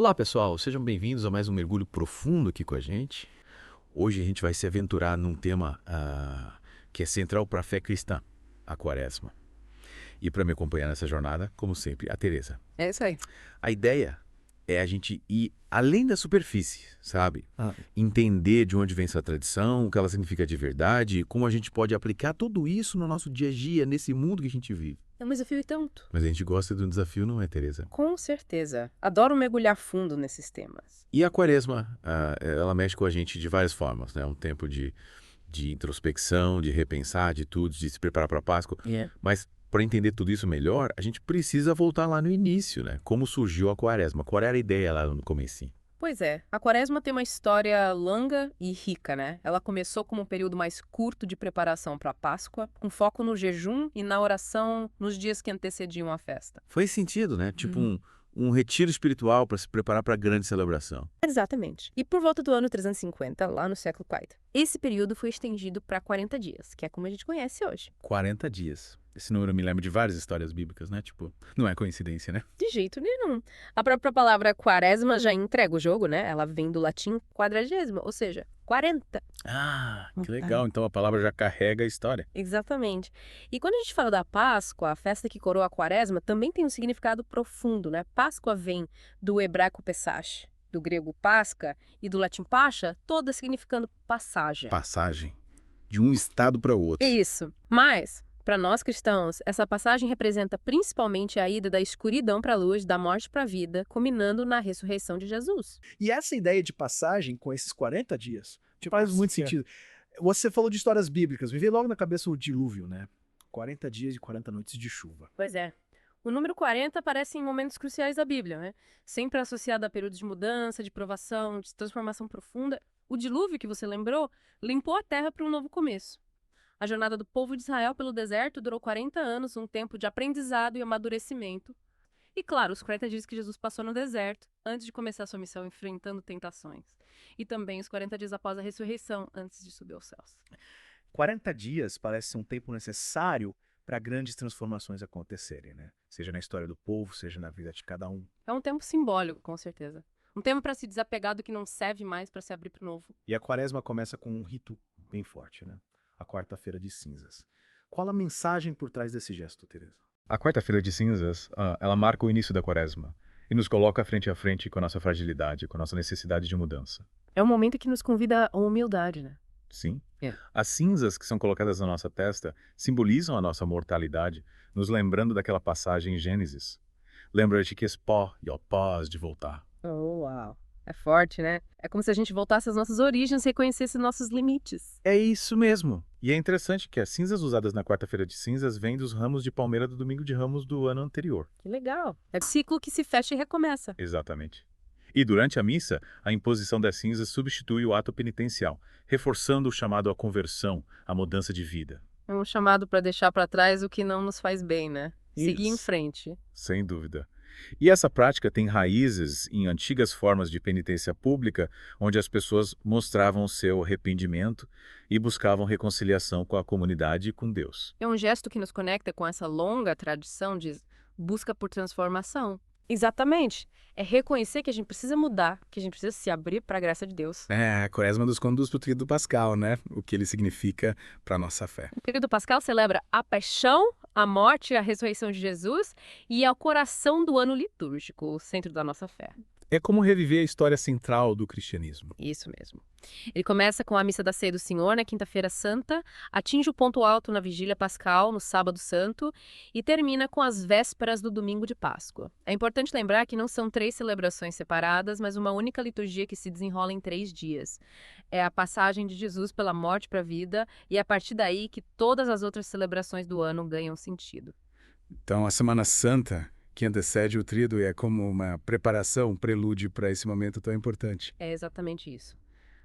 Olá, pessoal, sejam bem-vindos a mais um mergulho profundo aqui com a gente. Hoje a gente vai se aventurar num tema que é central para a fé cristã, a Quaresma. E para me acompanhar nessa jornada, como sempre, a Teresa. É isso aí. A ideia é a gente ir além da superfície, sabe? Entender de onde vem essa tradição, o que ela significa de verdade, e como a gente pode aplicar tudo isso no nosso dia a dia, nesse mundo que a gente vive. É um desafio e tanto. Mas a gente gosta de um desafio, não é, Teresa? Com certeza. Adoro mergulhar fundo nesses temas. E a Quaresma, ela mexe com a gente de várias formas, né? Um tempo de introspecção, de repensar de tudo, de se preparar para a Páscoa. Mas para entender tudo isso melhor, a gente precisa voltar lá no início, né? Como surgiu a Quaresma? Qual era a ideia lá no comecinho? Pois é, a Quaresma tem uma história longa e rica, né? Ela começou como um período mais curto de preparação para a Páscoa, com foco no jejum e na oração nos dias que antecediam a festa. Faz sentido, né? Tipo um retiro espiritual para se preparar para a grande celebração. Exatamente. E por volta do ano 350, lá no século IV, esse período foi estendido para 40 dias, que é como a gente conhece hoje. 40 dias. Esse número me lembra de várias histórias bíblicas, né? Tipo, não é coincidência, né? De jeito nenhum. A própria palavra quaresma já entrega o jogo, né? Ela vem do latim quadragésima, ou seja, 40. Ah, que legal. Então a palavra já carrega a história. Exatamente. E quando a gente fala da Páscoa, a festa que coroa a Quaresma, também tem um significado profundo, né? Páscoa vem do hebraico Pesach, do grego Pasca e do latim Pascha, toda significando passagem. Passagem de um estado para o outro. Isso. Mas, para nós cristãos, essa passagem representa principalmente a ida da escuridão para a luz, da morte para a vida, culminando na ressurreição de Jesus. E essa ideia de passagem com esses 40 dias faz muito sentido. Você falou de histórias bíblicas, me veio logo na cabeça o dilúvio, né? 40 dias e 40 noites de chuva. Pois é. O número 40 aparece em momentos cruciais da Bíblia, né? Sempre associado a períodos de mudança, de provação, de transformação profunda. O dilúvio, que você lembrou, limpou a terra para um novo começo. A jornada do povo de Israel pelo deserto durou 40 anos, um tempo de aprendizado e amadurecimento. E claro, os 40 dias que Jesus passou no deserto, antes de começar sua missão enfrentando tentações. E também os 40 dias após a ressurreição, antes de subir aos céus. 40 dias parece ser um tempo necessário para grandes transformações acontecerem, né? Seja na história do povo, seja na vida de cada um. É um tempo simbólico, com certeza. Um tempo para se desapegar do que não serve mais para se abrir para o novo. E a Quaresma começa com um rito bem forte, né? A quarta-feira de cinzas. Qual a mensagem por trás desse gesto, Teresa? A quarta-feira de cinzas, ela marca o início da Quaresma e nos coloca frente a frente com a nossa fragilidade, com a nossa necessidade de mudança. É um momento que nos convida à humildade, né? Sim. É. As cinzas que são colocadas na nossa testa simbolizam a nossa mortalidade, nos lembrando daquela passagem em Gênesis. Lembra-te que és pó e ao pó has de voltar. Oh, uau. É forte, né? É como se a gente voltasse às nossas origens e reconhecesse nossos limites. É isso mesmo. E é interessante que as cinzas usadas na quarta-feira de cinzas vêm dos ramos de palmeira do domingo de ramos do ano anterior. Que legal. É o ciclo que se fecha e recomeça. Exatamente. E durante a missa, a imposição das cinzas substitui o ato penitencial, reforçando o chamado à conversão, à mudança de vida. É um chamado para deixar para trás o que não nos faz bem, né? Seguir em Isso. frente. Sem dúvida. E essa prática tem raízes em antigas formas de penitência pública, onde as pessoas mostravam seu arrependimento e buscavam reconciliação com a comunidade e com Deus. É um gesto que nos conecta com essa longa tradição de busca por transformação. Exatamente. É reconhecer que a gente precisa mudar, que a gente precisa se abrir para a graça de Deus. É, a Quaresma nos conduz para o Tríduo Pascal, né? O que ele significa para a nossa fé. O período pascal celebra a paixão, a morte e a ressurreição de Jesus e é o coração do ano litúrgico, o centro da nossa fé. É como reviver a história central do cristianismo. Isso mesmo. Ele começa com a missa da Ceia do Senhor na Quinta-feira Santa, atinge o ponto alto na Vigília Pascal, no Sábado Santo, e termina com as vésperas do Domingo de Páscoa. É importante lembrar que não são 3 celebrações separadas, mas uma única liturgia que se desenrola em 3 dias. É a passagem de Jesus pela morte para a vida, e é a partir daí que todas as outras celebrações do ano ganham sentido. Então, a Semana Santa, que antecede o Tríduo, é como uma preparação, um prelúdio para esse momento tão importante. É exatamente isso.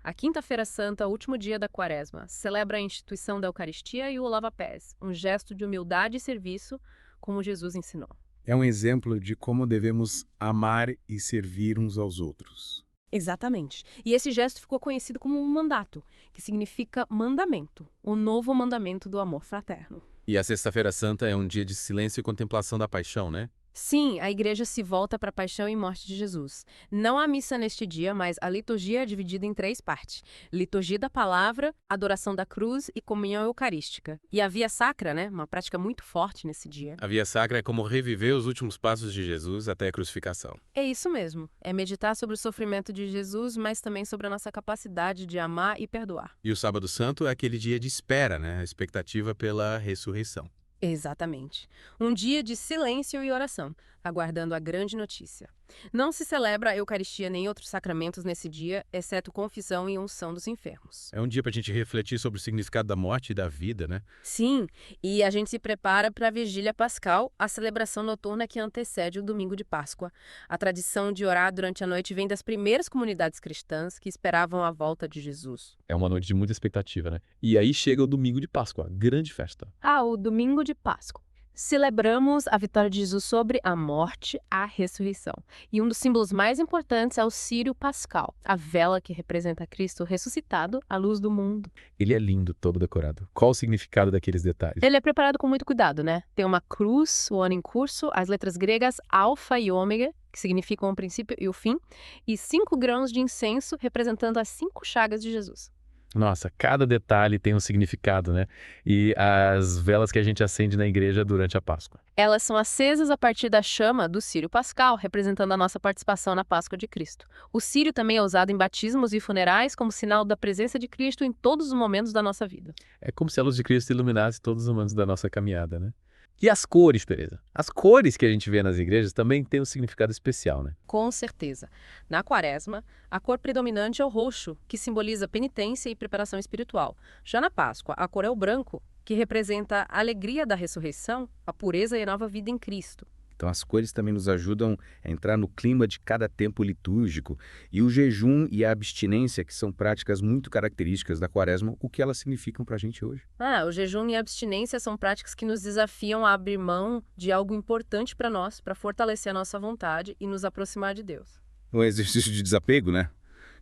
A Quinta-feira Santa, o último dia da Quaresma, celebra a instituição da Eucaristia e o lava-pés, um gesto de humildade e serviço, como Jesus ensinou. É um exemplo de como devemos amar e servir uns aos outros. Exatamente. E esse gesto ficou conhecido como um mandato, que significa mandamento, o novo mandamento do amor fraterno. E a Sexta-feira Santa é um dia de silêncio e contemplação da paixão, né? Sim, a igreja se volta para a paixão e morte de Jesus. Não há missa neste dia, mas a liturgia é dividida em 3 partes. Liturgia da palavra, adoração da cruz e comunhão eucarística. E a via sacra, né? Uma prática muito forte nesse dia. A via sacra é como reviver os últimos passos de Jesus até a crucificação. É isso mesmo. É meditar sobre o sofrimento de Jesus, mas também sobre a nossa capacidade de amar e perdoar. E o Sábado Santo é aquele dia de espera, né? A expectativa pela ressurreição. Exatamente. Um dia de silêncio e oração, aguardando a grande notícia. Não se celebra a Eucaristia nem outros sacramentos nesse dia, exceto confissão e unção dos enfermos. É um dia para a gente refletir sobre o significado da morte e da vida, né? Sim, e a gente se prepara para a Vigília Pascal, a celebração noturna que antecede o domingo de Páscoa. A tradição de orar durante a noite vem das primeiras comunidades cristãs que esperavam a volta de Jesus. É uma noite de muita expectativa, né? E aí chega o domingo de Páscoa, grande festa. O domingo de Páscoa. Celebramos a vitória de Jesus sobre a morte, a ressurreição. E um dos símbolos mais importantes é o círio pascal, a vela que representa Cristo ressuscitado, a luz do mundo. Ele é lindo, todo decorado. Qual o significado daqueles detalhes? Ele é preparado com muito cuidado, né? Tem uma cruz, o ano em curso, as letras gregas alfa e ômega, que significam o princípio e o fim, e 5 grãos de incenso representando as 5 chagas de Jesus. Nossa, cada detalhe tem um significado, né? E as velas que a gente acende na igreja durante a Páscoa. Elas são acesas a partir da chama do círio pascal, representando a nossa participação na Páscoa de Cristo. O círio também é usado em batismos e funerais como sinal da presença de Cristo em todos os momentos da nossa vida. É como se a luz de Cristo iluminasse todos os momentos da nossa caminhada, né? E as cores, Teresa? As cores que a gente vê nas igrejas também têm um significado especial, né? Com certeza. Na Quaresma, a cor predominante é o roxo, que simboliza penitência e preparação espiritual. Já na Páscoa, a cor é o branco, que representa a alegria da ressurreição, a pureza e a nova vida em Cristo. Então as cores também nos ajudam a entrar no clima de cada tempo litúrgico. E o jejum e a abstinência, que são práticas muito características da Quaresma, o que elas significam para a gente hoje? O jejum e a abstinência são práticas que nos desafiam a abrir mão de algo importante para nós, para fortalecer a nossa vontade e nos aproximar de Deus. Um exercício de desapego, né?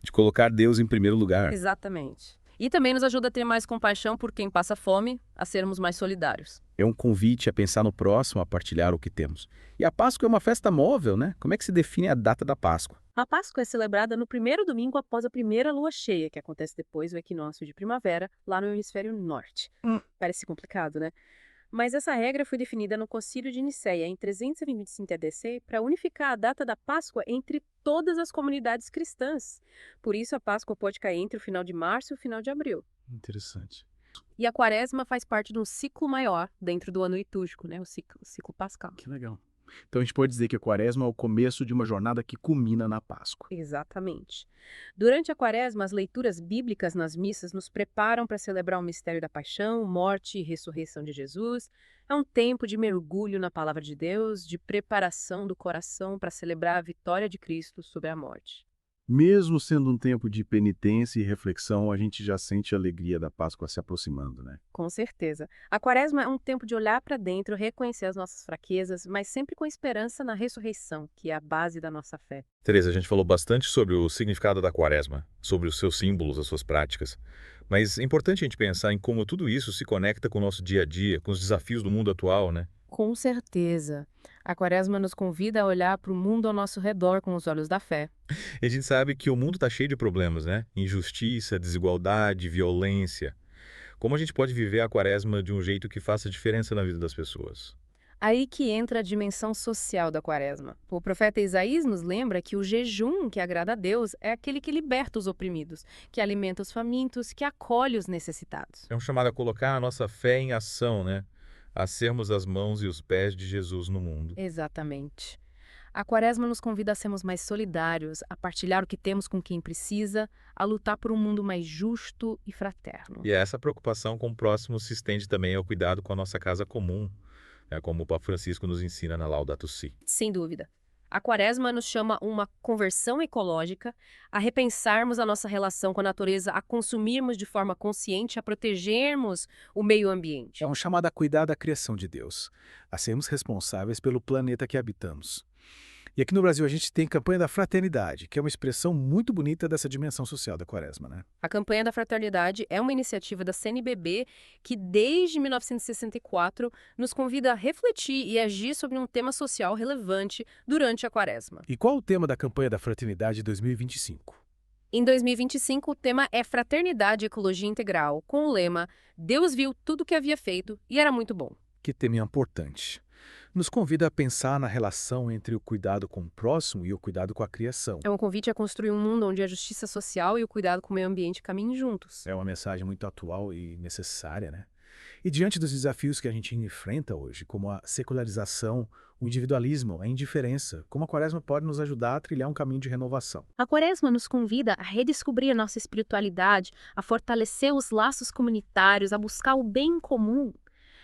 De colocar Deus em primeiro lugar. Exatamente. E também nos ajuda a ter mais compaixão por quem passa fome, a sermos mais solidários. É um convite a pensar no próximo, a partilhar o que temos. E a Páscoa é uma festa móvel, né? Como é que se define a data da Páscoa? A Páscoa é celebrada no primeiro domingo após a primeira lua cheia, que acontece depois do equinócio de primavera, lá no hemisfério norte. Parece complicado, né? Mas essa regra foi definida no Concílio de Nicéia, em 325 AD, para unificar a data da Páscoa entre todas as comunidades cristãs. Por isso, a Páscoa pode cair entre o final de março e o final de abril. Interessante. E a Quaresma faz parte de um ciclo maior dentro do ano litúrgico, né? O ciclo pascal. Que legal. Então a gente pode dizer que a Quaresma é o começo de uma jornada que culmina na Páscoa. Exatamente. Durante a Quaresma, as leituras bíblicas nas missas nos preparam para celebrar o mistério da paixão, morte e ressurreição de Jesus. É um tempo de mergulho na palavra de Deus, de preparação do coração para celebrar a vitória de Cristo sobre a morte. Mesmo sendo um tempo de penitência e reflexão, a gente já sente a alegria da Páscoa se aproximando, né? Com certeza. A Quaresma é um tempo de olhar para dentro, reconhecer as nossas fraquezas, mas sempre com esperança na ressurreição, que é a base da nossa fé. Teresa, a gente falou bastante sobre o significado da Quaresma, sobre os seus símbolos, as suas práticas. Mas é importante a gente pensar em como tudo isso se conecta com o nosso dia a dia, com os desafios do mundo atual, né? Com certeza. A Quaresma nos convida a olhar para o mundo ao nosso redor com os olhos da fé. E a gente sabe que o mundo está cheio de problemas, né? Injustiça, desigualdade, violência. Como a gente pode viver a Quaresma de um jeito que faça diferença na vida das pessoas? Aí que entra a dimensão social da Quaresma. O profeta Isaías nos lembra que o jejum que agrada a Deus é aquele que liberta os oprimidos, que alimenta os famintos, que acolhe os necessitados. É um chamado a colocar a nossa fé em ação, né? A sermos as mãos e os pés de Jesus no mundo. Exatamente. A Quaresma nos convida a sermos mais solidários, a partilhar o que temos com quem precisa, a lutar por um mundo mais justo e fraterno. E essa preocupação com o próximo se estende também ao cuidado com a nossa casa comum, né? Como o Papa Francisco nos ensina na Laudato Si. Sem dúvida. A Quaresma nos chama a uma conversão ecológica, a repensarmos a nossa relação com a natureza, a consumirmos de forma consciente, a protegermos o meio ambiente. É um chamado a cuidar da criação de Deus, a sermos responsáveis pelo planeta que habitamos. E aqui no Brasil a gente tem campanha da fraternidade, que é uma expressão muito bonita dessa dimensão social da quaresma, né? A campanha da fraternidade é uma iniciativa da CNBB que, desde 1964, nos convida a refletir e agir sobre um tema social relevante durante a quaresma. E qual o tema da campanha da fraternidade 2025? Em 2025, o tema é Fraternidade e Ecologia Integral, com o lema Deus viu tudo o que havia feito e era muito bom. Que tema importante. Nos convida a pensar na relação entre o cuidado com o próximo e o cuidado com a criação. É um convite a construir um mundo onde a justiça social e o cuidado com o meio ambiente caminhem juntos. É uma mensagem muito atual e necessária, né? E diante dos desafios que a gente enfrenta hoje, como a secularização, o individualismo, a indiferença, como a quaresma pode nos ajudar a trilhar um caminho de renovação? A Quaresma nos convida a redescobrir a nossa espiritualidade, a fortalecer os laços comunitários, a buscar o bem comum.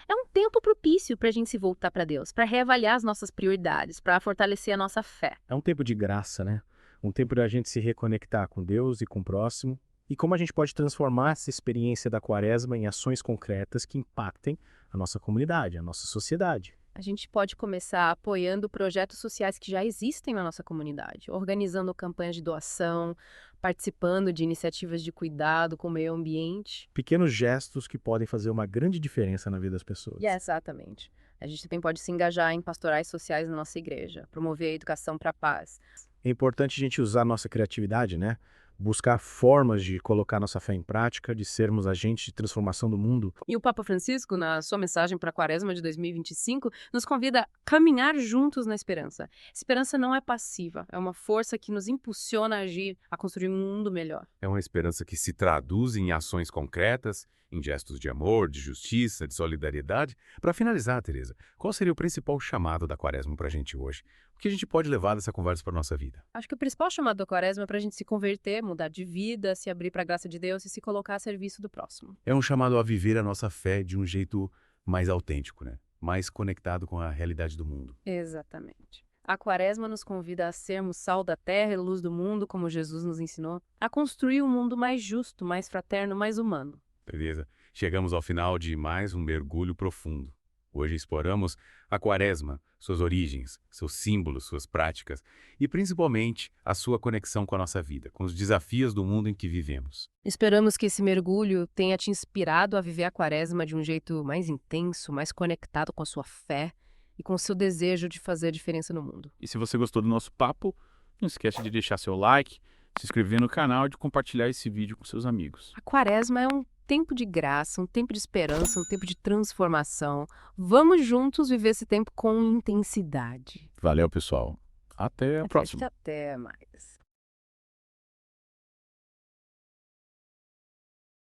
É um tempo propício para a gente se voltar para Deus, para reavaliar as nossas prioridades, para fortalecer a nossa fé. É um tempo de graça, né? Um tempo da gente se reconectar com Deus e com o próximo. E como a gente pode transformar essa experiência da quaresma em ações concretas que impactem a nossa comunidade, a nossa sociedade. A gente pode começar apoiando projetos sociais que já existem na nossa comunidade, organizando campanhas de doação, participando de iniciativas de cuidado com o meio ambiente. Pequenos gestos que podem fazer uma grande diferença na vida das pessoas. Exatamente. A gente também pode se engajar em pastorais sociais na nossa igreja, promover a educação para a paz. É importante a gente usar a nossa criatividade, né? Buscar formas de colocar nossa fé em prática, de sermos agentes de transformação do mundo. E o Papa Francisco, na sua mensagem para a Quaresma de 2025, nos convida a caminhar juntos na esperança. Esperança não é passiva, é uma força que nos impulsiona a agir, a construir um mundo melhor. É uma esperança que se traduz em ações concretas, em gestos de amor, de justiça, de solidariedade. Para finalizar, Teresa, qual seria o principal chamado da Quaresma para a gente hoje? O que a gente pode levar dessa conversa para a nossa vida? Acho que o principal chamado da Quaresma é para a gente se converter, mudar de vida, se abrir para a graça de Deus e se colocar a serviço do próximo. É um chamado a viver a nossa fé de um jeito mais autêntico, né? Mais conectado com a realidade do mundo. Exatamente. A Quaresma nos convida a sermos sal da terra e luz do mundo, como Jesus nos ensinou, a construir um mundo mais justo, mais fraterno, mais humano. Beleza? Chegamos ao final de mais um mergulho profundo. Hoje exploramos a Quaresma, suas origens, seus símbolos, suas práticas e, principalmente, a sua conexão com a nossa vida, com os desafios do mundo em que vivemos. Esperamos que esse mergulho tenha te inspirado a viver a Quaresma de um jeito mais intenso, mais conectado com a sua fé e com o seu desejo de fazer a diferença no mundo. E se você gostou do nosso papo, não esquece de deixar seu like, se inscrever no canal e de compartilhar esse vídeo com seus amigos. A Quaresma é um tempo de graça, um tempo de esperança, um tempo de transformação. Vamos juntos viver esse tempo com intensidade. Valeu, pessoal. Até a próxima. Até mais.